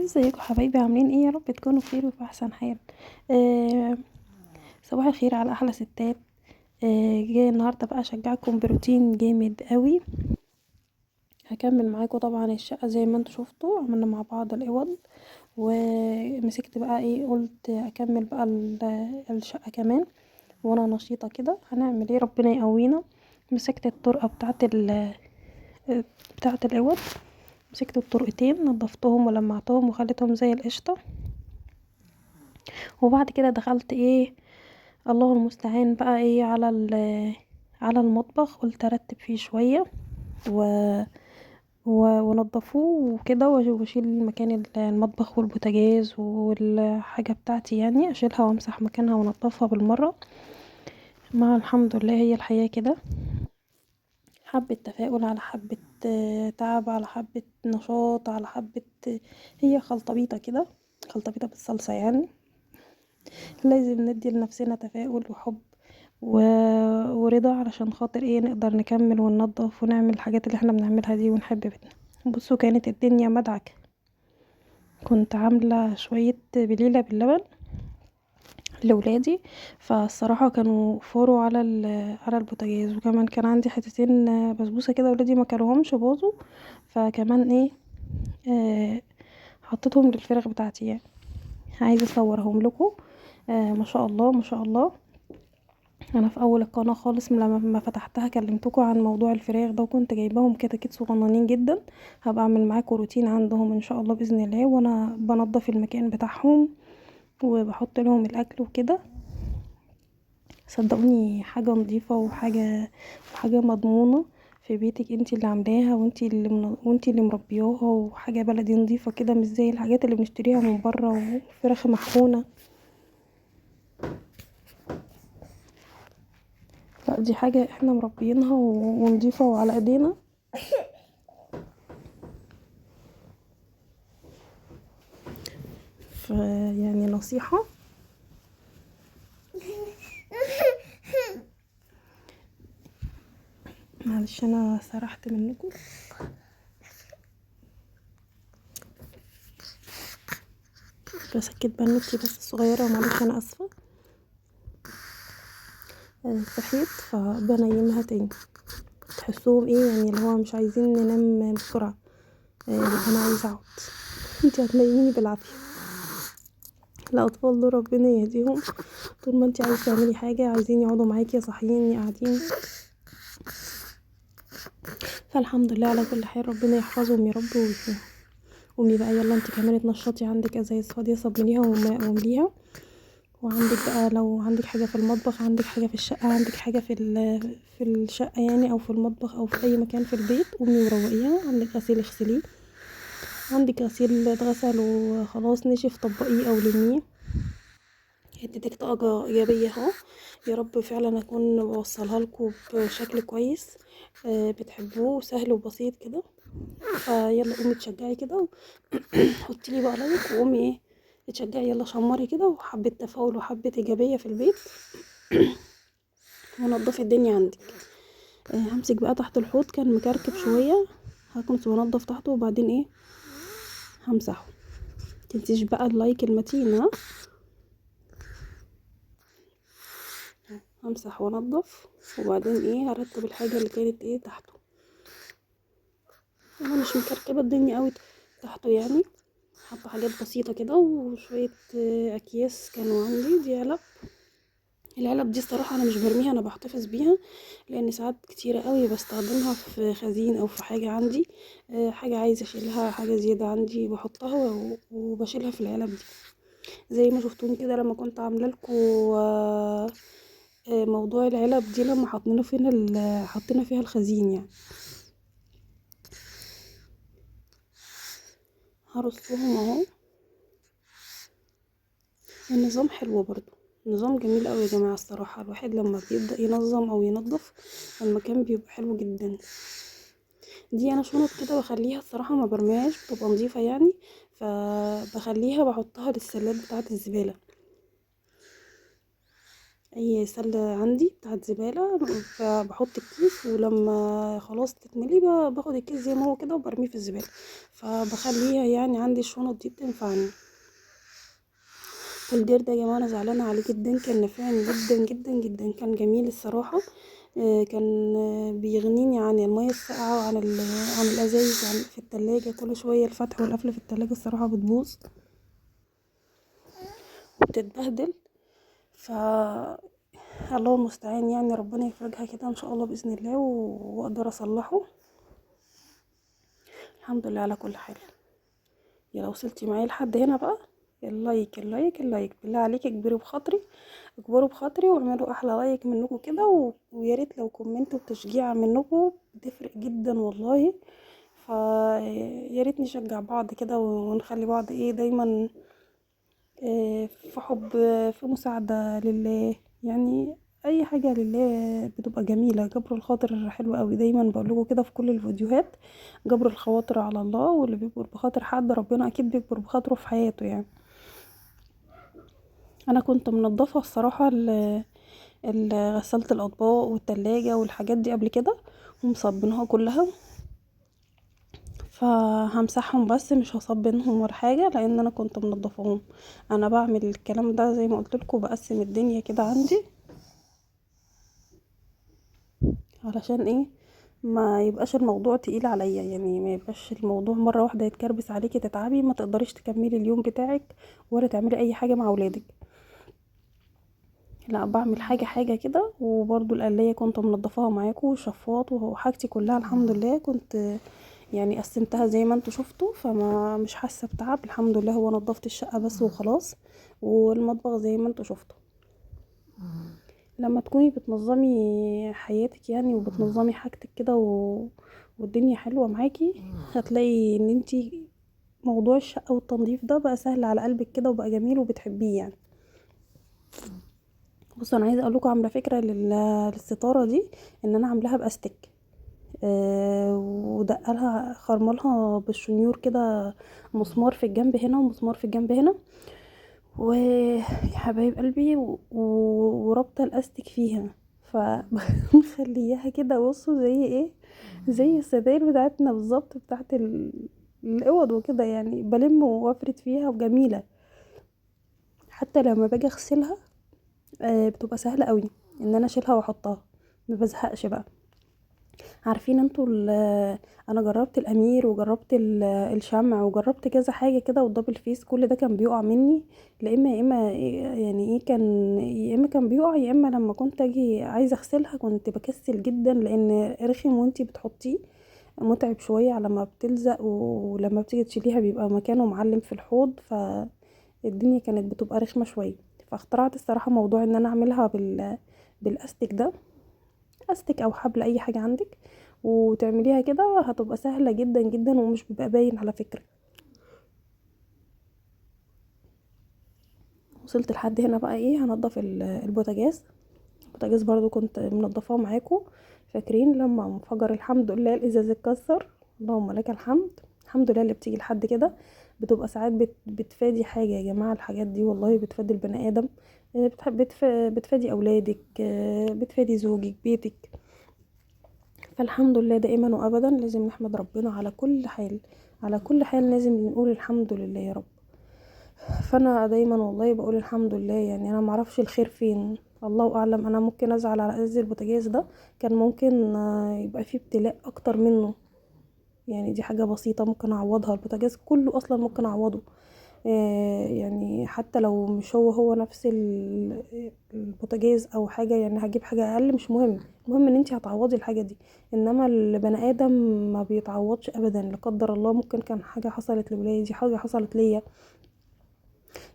ازيكم حبايبي؟ عاملين ايه؟ يا رب تكونوا بخير وفي احسن حال. آه صباح الخير على احلى ستات. جاي النهارده بقى اشجعكم بروتين جامد قوي. هكمل معاكم طبعا الشقه زي ما انتوا شفتوا، عملنا مع بعض الاوض ومسكت بقى ايه، قلت اكمل بقى الشقه كمان. وانا نشيطه كده هنعمل ايه، ربنا يقوينا. مسكت الطرقه بتاعه الاوض، مسكت الطرقتين نضفتهم ولمعتهم وخليتهم زي القشطه. وبعد كده دخلت ايه، الله المستعان بقى ايه، على المطبخ. قلت ارتب فيه شويه و... ونضفوه وكده، واشيل مكان المطبخ والبوتاجاز والحاجه بتاعتي، يعني اشيلها وامسح مكانها وانضفها بالمره. مع الحمد لله هي الحياه كده، حبه تفاؤل على حبه تعب على حبه نشاط على حبه هي خلطبيطه كده، خلطبيطه بالصلصه يعني. لازم ندي لنفسنا تفاؤل وحب و... ورضا، علشان خاطر ايه نقدر نكمل وننظف ونعمل الحاجات اللي احنا بنعملها دي ونحب بيتنا. بصوا كانت الدنيا مدعكة. كنت عاملة شوية بليلة باللبن لولادي، فالصراحة كانوا فوروا على البوتاجاز، وكمان كان عندي حتتين بسبوسة كده ولادي ما كلوهمش باظوا. فكمان ايه، حطيتهم للفراخ بتاعتي يعني. عايزة اصورهم لكم. ما شاء الله ما شاء الله. انا في اول القناه خالص لما فتحتها كلمتكم عن موضوع الفراخ ده، وكنت جايباهم كتاكيت صغننين جدا. هبقى اعمل معاكم روتين عندهم ان شاء الله باذن الله، وانا بنضف المكان بتاعهم وبحط لهم الاكل وكده. صدقوني حاجه نظيفه وحاجه مضمونه في بيتك، انتي اللي عاملاها وانتي اللي مربياها، وحاجه بلدي نظيفه كده، مش زي الحاجات اللي بنشتريها من بره وفراخ محقونه. لا دي حاجه احنا مربيينها ونضيفه وعلى ايدينا. يعني نصيحة. معلش انا سرحت منكم. بسكت بنوتي بس الصغيرة، معلش انا اسفة. صحيت فبنيمها تاني. تحسوهم ايه يعني، اللي هو مش عايزين ننام بسرعة. انا عايزة اقعد. انتي هتنيميني بالعافية. الاطفال دول ربنا يهديهم، طول ما انتي عايزة تعملي حاجة عايزين يقعدوا معاكي صاحيين قاعدين. فالحمد لله على كل حال، ربنا يحفظهم يا رب ويحميهم. قومي بقى يلا انتي كمان اتنشطي، عندك ازايز فاضية صبنيها وامليها. وعندك بقى لو عندك حاجة في المطبخ، عندك حاجة في الشقة، عندك حاجة في الشقة يعني، او في المطبخ او في اي مكان في البيت، قومي وروقيها. عندك غسيل اغسليه، عندك غسيل اتغسل وخلاص نشف طبقيه او لميه. اديتك طاقة ايجابية اهو. يا رب فعلا اكون بوصلها لكم بشكل كويس بتحبوه، سهل وبسيط كده. فيلا قومي تشجعي كده حطي لي بقى لايك وقومي ايه اتشجعي، يلا شمري كده وحبة تفاؤل وحبة ايجابية في البيت ونضفي الدنيا عندك. همسك بقى تحت الحوض كان مكركب شوية، هكنس وانضف تحته وبعدين ايه همسحه. متنسيش بقى اللايك المتين ها. همسح وانضف وبعدين ايه هرتب الحاجة اللي كانت ايه تحته. انا مش مكركبة الدنيا قوي تحته يعني، حاطه حاجات بسيطة كده وشوية اكياس كانوا عندي، دي علب. العلب دي الصراحة انا مش برميها، انا بحتفظ بيها، لان ساعات كتيرة قوي بستخدمها في خزين او في حاجة عندي، حاجة عايزة اشيلها، حاجة زيادة عندي بحطها وبشيلها في العلب دي. زي ما شفتوني كده لما كنت عاملة لكم موضوع العلب دي، لما حطينا فيها الخزين يعني. هرصهم اهو. النظام حلو برضو، نظام جميل قوي يا جماعة الصراحة. الواحد لما بيبدأ ينظم او ينظف المكان بيبقى حلو جدا. دي انا شنط كده بخليها الصراحة ما برميهاش، بتبقى نظيفة يعني، فبخليها بحطها للسلات بتاعة الزبالة. اي سله عندي بتاعت زباله، بحط الكيس ولما خلاص تتملي باخد الكيس زي ما هو كده وبرميه في الزباله. فبخليها يعني عندي الشنط دي بتنفعني. الدير ده يا جماعه انا زعلانه عليه جدا، كان نافعني جدا جدا جدا، كان جميل الصراحه. كان بيغنيني عن المية الساقعة وعن عن الأزايز عن في التلاجة. كل شوية الفتح والقفل في التلاجة الصراحة بتبوظ وبتتبهدل. ف الله المستعان، يعني ربنا يفرجها كده ان شاء الله بإذن الله واقدر اصلحه. الحمد لله على كل حال. يا لو وصلتي معايا لحد هنا بقى، اللايك اللايك اللايك بالله عليك، اكبروا بخاطري، اكبروا بخاطري واعملوا احلى لايك منكم كده ويا ريت لو كومنتوا بتشجيع منكم بتفرق جدا والله. ف يا ريت نشجع بعض كده ونخلي بعض ايه دايما في حب، في مساعدة لله يعني. اي حاجة لله بتبقى جميلة. جبر الخاطر حلو قوي، دايما بقولكوا كده في كل الفيديوهات. جبر الخواطر على الله، واللي بيجبر بخاطر حد ربنا اكيد بيجبر بخاطره في حياته يعني. انا كنت منضفة الصراحة غسالة الاطباق والتلاجة والحاجات دي قبل كده ومصبناها كلها. فهمسحهم بس مش هصبنهم ولا حاجة لان انا كنت منضفاهم. انا بعمل الكلام ده زي ما قلت لكم، بقسم الدنيا كده عندي علشان ايه؟ ما يبقاش الموضوع تقيل عليا، يعني ما يبقاش الموضوع مره واحده يتكربس عليكي تتعبي ما تقدريش تكملي اليوم بتاعك ولا تعملي اي حاجه مع اولادك. لا، بعمل حاجه حاجه كده. وبرضو القلايه كنت منضفاها معاكم والشفاط وحاجتي كلها الحمد لله، كنت يعني قسمتها زي ما انتوا شفتوا، فما مش حاسه بتعب الحمد لله. هو نضفت الشقه بس وخلاص، والمطبخ زي ما انتوا شفتوا. لما تكوني بتنظمي حياتك يعني وبتنظمي حاجتك كده والدنيا حلوة معاكي، هتلاقي ان انتي موضوع الشقة والتنظيف ده بقى سهل على قلبك كده وبقى جميل وبتحبيه يعني. بصوا انا عايزه اقول لكم عامله فكره للستاره دي، ان انا عاملاها باستك. ودقلها خرملها بالشنيور كده، مسمار في الجنب هنا ومسمار في الجنب هنا، ويا حبايب قلبي ورابطه الاستك فيها. فمخلياها كده بصوا زي ايه، زي الستاير بتاعتنا بالظبط بتاعت الاوض وكده يعني. بلم وافرد فيها وجميله. حتى لما باجي اغسلها بتبقى سهله قوي ان انا اشيلها واحطها، ما بزهقش بقى. عارفين انتوا انا جربت الامير وجربت الشمع وجربت كذا حاجه كده والدبل فيس، كل ده كان بيقع مني. لا اما يا اما يعني ايه، كان يا اما كان بيقع، يا اما لما كنت اجي عايزه اغسلها كنت بكسل جدا لان رخم وانتي بتحطيه، متعب شويه على ما بتلزق، ولما بتيجي تشيليها بيبقى مكانه معلم في الحوض، فالدنيا كانت بتبقى رخمه شويه. فاخترعت الصراحه موضوع ان انا اعملها بالاستيك ده، استك او حبل اي حاجه عندك، وتعمليها كده هتبقى سهله جدا جدا ومش بيبقى باين على فكره. وصلت لحد هنا بقى ايه، هنضف البوتاجاز. البوتاجاز برضو كنت منضفاه معاكم، فاكرين لما انفجر الحمد لله الازاز اتكسر؟ اللهم لك الحمد. الحمد لله اللي بتيجي لحد كده بتبقى ساعات بتفادي حاجه يا جماعه. الحاجات دي والله بتفادي البني ادم، بتفادي اولادك، بتفادي زوجك، بيتك. فالحمد لله دائما وابدا لازم نحمد ربنا على كل حال، على كل حال لازم نقول الحمد لله يا رب. فانا دايما والله بقول الحمد لله، يعني انا معرفش الخير فين، الله اعلم. انا ممكن ازعل على ازاز البوتاجاز ده، كان ممكن يبقى فيه ابتلاء اكتر منه. يعني دي حاجة بسيطة ممكن اعوضها، البوتاجاز كله اصلا ممكن اعوضه. يعني حتى لو مش هو نفس البوتاجاز او حاجة، يعني هجيب حاجة اقل مش مهم، المهم ان انتي هتعوضي الحاجة دي. انما البني ادم ما بيتعوضش ابدا، لا قدر الله ممكن كان حاجة حصلت لولادي، حاجة حصلت ليا.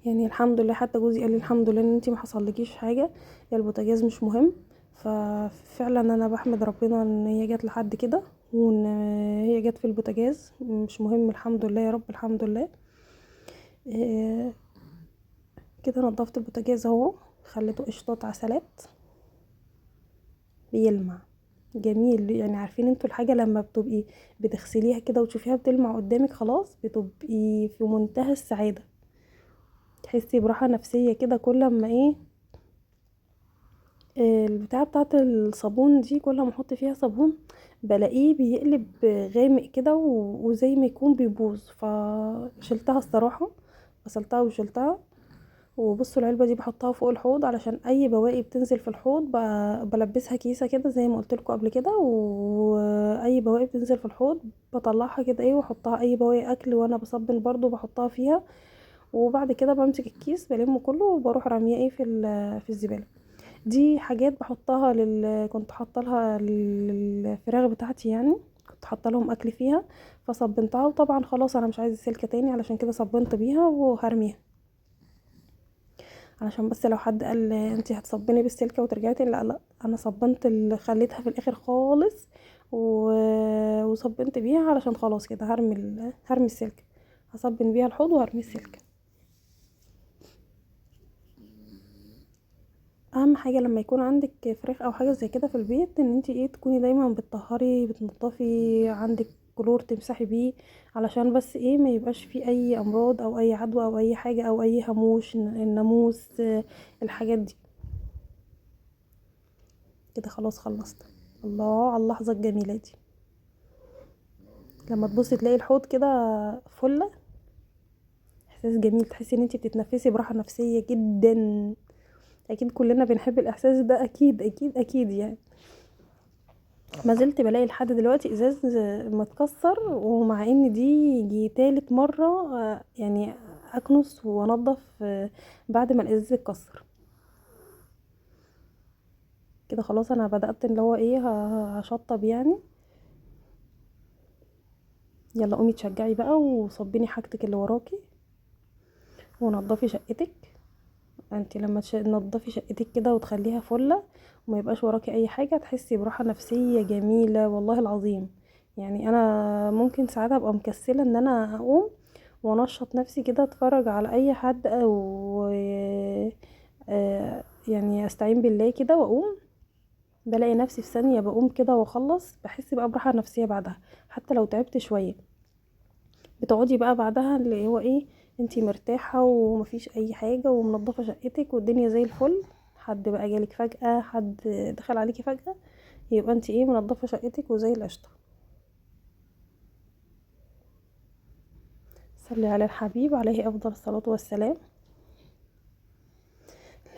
يعني الحمد لله حتى جوزي قال لي الحمد لله ان انتي ما حصلكيش حاجة، يا البوتاجاز مش مهم. ففعلا انا بحمد ربنا ان هي جت لحد كده، وان هي جت في البوتاجاز مش مهم. الحمد لله يا رب، الحمد لله. آه، كده نضفت البوتاجاز اهو، خليته قشطات عسلات بيلمع جميل. يعني عارفين انتوا الحاجة لما بتبقي بتغسليها كده وتشوفيها بتلمع قدامك، خلاص بتبقي في منتهى السعادة، تحسي براحة نفسية كده كل ما ايه البتاعه بتاعه الصابون دي كل ما احط فيها صابون بلاقيه بيقلب غامق كده وزي ما يكون بيبوظ، فشلتها الصراحه، غسلتها وشلتها. وبصوا العلبه دي بحطها فوق الحوض علشان اي بواقي بتنزل في الحوض بلبسها كيسه كده زي ما قلت لكم قبل كده، واي بواقي بتنزل في الحوض بطلعها كده ايه واحطها، اي بواقي اكل وانا بصبن برضو بحطها فيها. وبعد كده بمسك الكيس بلمه كله وبروح راميه ايه في الزباله. دي حاجات بحطها كنت حاطه لها للفراخ بتاعتي يعني، كنت حاطه لهم اكل فيها فصبنتها، وطبعا خلاص انا مش عايزه السلكه تاني علشان كده صبنت بيها وهرميها. علشان بس لو حد قال انتي هتصبني بالسلكه وترجعي تاني، لا لا، انا صبنت خليتها في الاخر خالص وصبنت بيها علشان خلاص كده هرمي السلكه، هصبن بيها الحوض وهرمي السلكه. اهم حاجه لما يكون عندك فراخ او حاجه زي كده في البيت ان انتي ايه تكوني دايما بتطهري بتنضفي، عندك كلور تمسحي بيه علشان بس ايه ما يبقاش فيه اي امراض او اي عدوى او اي حاجه او اي هاموش الناموس الحاجات دي. كده خلاص خلصت. الله على اللحظه الجميله دي، لما تبصي تلاقي الحوض كده فله، احساس جميل، تحسي ان انتي بتتنفسي براحه نفسيه جدا. اكيد كلنا بنحب الاحساس ده، اكيد اكيد اكيد يعني. ما زلت بلاقي لحد دلوقتي ازاز متكسر، ومع ان دي يجي تالت مرة يعني اكنس وانضف بعد ما الازاز اتكسر. كده خلاص انا بدأت اللي هو ايه هشطب يعني. يلا قومي تشجعي بقى وصبيني حاجتك اللي وراكي ونضفي شقتك. انت لما تنضفي شقتك كده وتخليها فله وما يبقاش وراكي اي حاجه تحسي براحه نفسيه جميله والله العظيم. يعني انا ممكن ساعات ابقى مكسله ان انا اقوم وانشط نفسي كده اتفرج على اي حد او يعني استعين بالله كده واقوم، بلاقي نفسي في ثانيه بقوم كده واخلص، بحس بقى براحه نفسيه بعدها حتى لو تعبت شويه. بتقعدي بقى بعدها اللي هو ايه انتي مرتاحة ومفيش اي حاجة ومنضفة شقتك والدنيا زي الفل. حد بقى جالك فجأة، حد دخل عليكي فجأة، يبقى انتي ايه منضفة شقتك وزي القشطة. صلي على الحبيب عليه افضل الصلاة والسلام.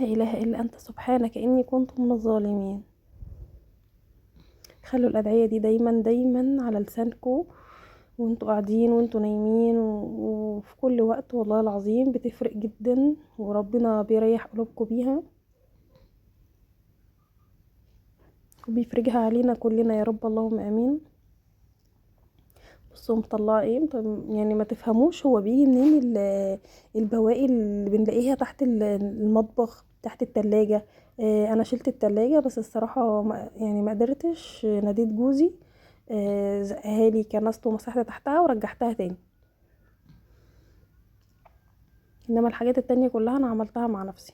لا اله الا انت سبحانك اني كنت من الظالمين. خلوا الادعية دي دايما دايما على لسانكم وانتوا قاعدين وانتوا نايمين وفي كل وقت، والله العظيم بتفرق جدا وربنا بيريح قلوبكم بيها وبيفرجها علينا كلنا يا رب، اللهم امين. بصوا مطلعه ايه يعني ما تفهموش هو بيجي منين البواقي اللي بنلاقيها تحت المطبخ تحت التلاجة. انا شلت التلاجة بس الصراحة يعني ما قدرتش، ناديت جوزي زقها لي كنست ومسحت تحتها ورجعتها تاني. انما الحاجات التانية كلها انا عملتها مع نفسي.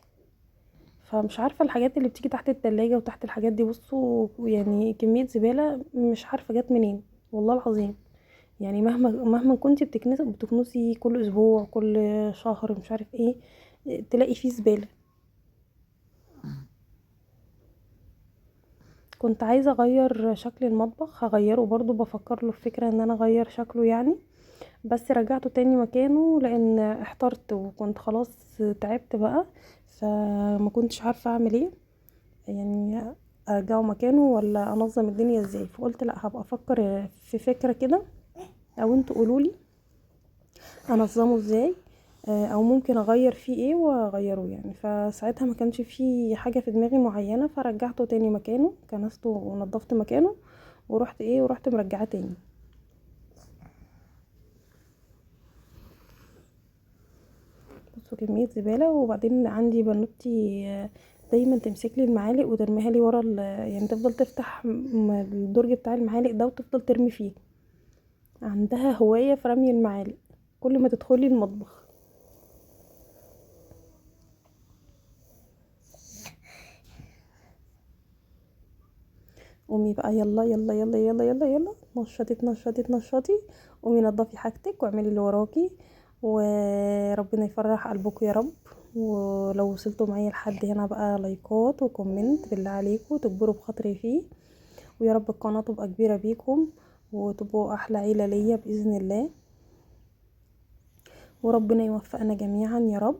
فمش عارفة الحاجات اللي بتيجي تحت التلاجة وتحت الحاجات دي، بصوا يعني كمية زبالة مش عارفة جت منين والله العظيم. يعني مهما كنتي بتكنسي كل اسبوع كل شهر مش عارف ايه تلاقي فيه زبالة. كنت عايزة اغير شكل المطبخ، هغيره برضو بفكر له في فكرة ان انا اغير شكله يعني، بس رجعته تاني مكانه لان احترت وكنت خلاص تعبت بقى، فما كنتش عارفة اعمل ايه يعني، ارجعه مكانه ولا انظم الدنيا ازاي. فقلت لا هبقى افكر في فكرة كده او انتوا قولولي انظمه ازاي او ممكن اغير فيه ايه واغيره يعني. فساعتها ما كانش فيه حاجه في دماغي معينه فرجعته تاني مكانه كنسته ونضفت مكانه ورحت مرجعاه تاني. بصوا كميه زباله. وبعدين عندي بنوتي دايما تمسك لي المعالق وترميها لي ورا يعني تفضل تفتح الدرج بتاع المعالق ده وتفضل ترمي فيه. عندها هوايه في رمي المعالق كل ما تدخلي المطبخ. قومي بقى يلا يلا يلا يلا يلا يلا نشطي نشطي نشطي. قومي نضفي حاجتك واعملي اللي وراكي وربنا يفرح قلبكم يا رب. ولو وصلتوا معايا لحد هنا بقى لايكات وكومنت بالله عليكم تكبروا بخاطري فيه، ويا رب القناة تبقى كبيرة بيكم وتبقوا احلى عيلة ليا باذن الله، وربنا يوفقنا جميعا يا رب.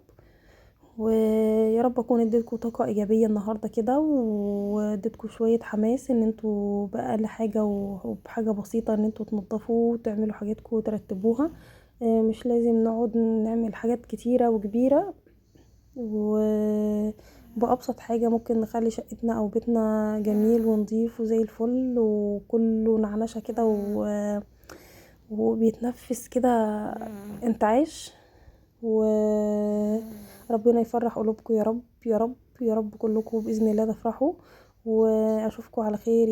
ويا رب اكون اديتكم طاقة ايجابية النهاردة كده، واديتكم شوية حماس ان انتوا بأقل حاجة وبحاجة بسيطة ان انتوا تنظفوا وتعملوا حاجاتكم وترتبوها. مش لازم نقعد نعمل حاجات كتيرة وكبيرة، وبأبسط حاجة ممكن نخلي شقتنا او بيتنا جميل ونضيف وزي الفل وكله نعنشة كده وبيتنفس كده انتعاش. وربنا يفرح قلوبكم يا رب يا رب يا رب، كلكم بإذن الله تفرحوا، واشوفكم على خير.